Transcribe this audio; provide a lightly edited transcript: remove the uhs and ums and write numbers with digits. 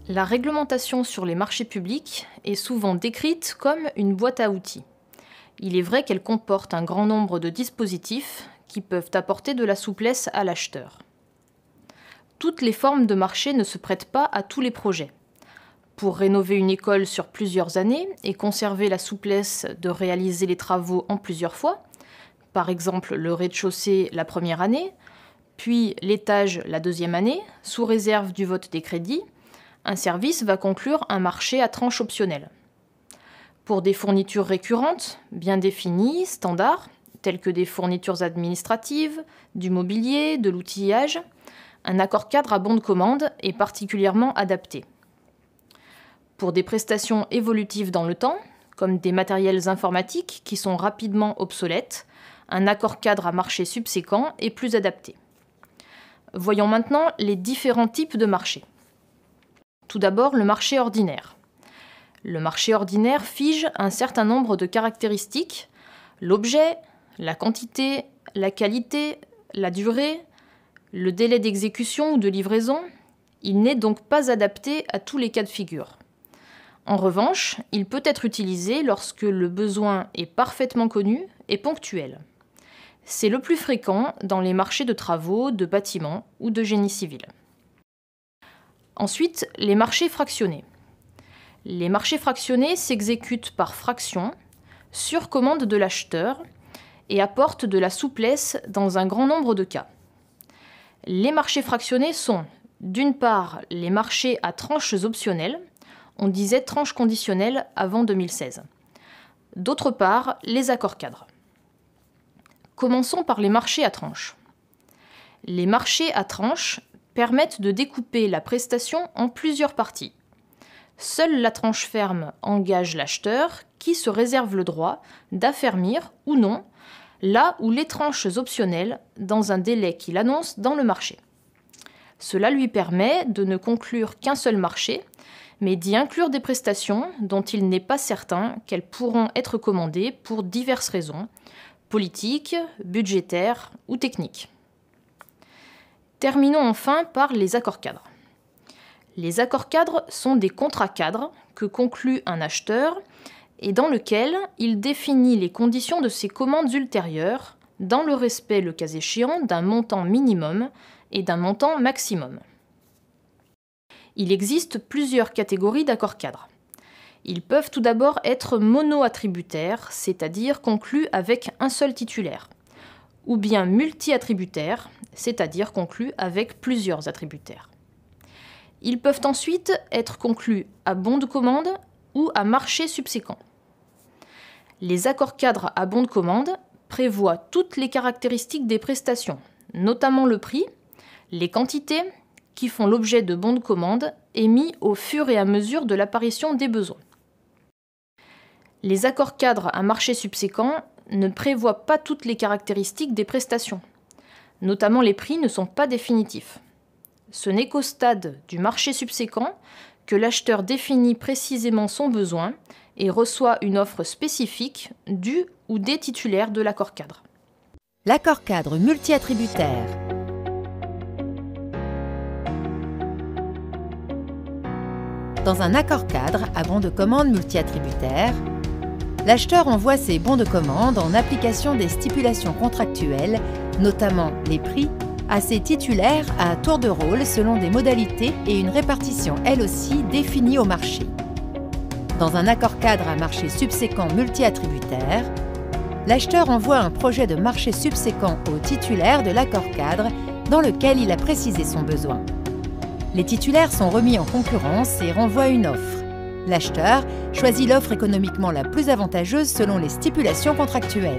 La réglementation sur les marchés publics est souvent décrite comme une boîte à outils. Il est vrai qu'elle comporte un grand nombre de dispositifs qui peuvent apporter de la souplesse à l'acheteur. Toutes les formes de marché ne se prêtent pas à tous les projets. Pour rénover une école sur plusieurs années et conserver la souplesse de réaliser les travaux en plusieurs fois, par exemple le rez-de-chaussée la première année, puis l'étage la deuxième année, sous réserve du vote des crédits, un service va conclure un marché à tranche optionnelle. Pour des fournitures récurrentes, bien définies, standards, telles que des fournitures administratives, du mobilier, de l'outillage, un accord cadre à bon de commande est particulièrement adapté. Pour des prestations évolutives dans le temps, comme des matériels informatiques qui sont rapidement obsolètes, un accord cadre à marché subséquent est plus adapté. Voyons maintenant les différents types de marchés. Tout d'abord, le marché ordinaire. Le marché ordinaire fige un certain nombre de caractéristiques, l'objet, la quantité, la qualité, la durée, le délai d'exécution ou de livraison. Il n'est donc pas adapté à tous les cas de figure. En revanche, il peut être utilisé lorsque le besoin est parfaitement connu et ponctuel. C'est le plus fréquent dans les marchés de travaux, de bâtiments ou de génie civil. Ensuite, les marchés fractionnés. Les marchés fractionnés s'exécutent par fraction, sur commande de l'acheteur, et apportent de la souplesse dans un grand nombre de cas. Les marchés fractionnés sont, d'une part, les marchés à tranches optionnelles, on disait tranches conditionnelles avant 2016. D'autre part, les accords cadres. Commençons par les marchés à tranches. Les marchés à tranches permettent de découper la prestation en plusieurs parties. Seule la tranche ferme engage l'acheteur qui se réserve le droit d'affermir ou non là où les tranches optionnelles dans un délai qu'il annonce dans le marché. Cela lui permet de ne conclure qu'un seul marché, mais d'y inclure des prestations dont il n'est pas certain qu'elles pourront être commandées pour diverses raisons, politiques, budgétaires ou techniques. Terminons enfin par les accords cadres. Les accords cadres sont des contrats cadres que conclut un acheteur et dans lequel il définit les conditions de ses commandes ultérieures dans le respect, le cas échéant, d'un montant minimum et d'un montant maximum. Il existe plusieurs catégories d'accords cadres. Ils peuvent tout d'abord être mono-attributaires, c'est-à-dire conclus avec un seul titulaire, ou bien multi-attributaires, c'est-à-dire conclus avec plusieurs attributaires. Ils peuvent ensuite être conclus à bon de commande ou à marché subséquent. Les accords cadres à bon de commande prévoient toutes les caractéristiques des prestations, notamment le prix, les quantités qui font l'objet de bons de commande émis au fur et à mesure de l'apparition des besoins. Les accords cadres à marché subséquent ne prévoient pas toutes les caractéristiques des prestations. Notamment les prix ne sont pas définitifs. Ce n'est qu'au stade du marché subséquent que l'acheteur définit précisément son besoin et reçoit une offre spécifique du ou des titulaires de l'accord cadre. L'accord cadre multi-attributaire. Dans un accord cadre à bon de commande multi-attributaire, l'acheteur envoie ses bons de commande en application des stipulations contractuelles, notamment les prix, à ses titulaires à tour de rôle selon des modalités et une répartition elle aussi définie au marché. Dans un accord cadre à marché subséquent multi-attributaire, l'acheteur envoie un projet de marché subséquent au titulaire de l'accord cadre dans lequel il a précisé son besoin. Les titulaires sont remis en concurrence et renvoient une offre. L'acheteur choisit l'offre économiquement la plus avantageuse selon les stipulations contractuelles.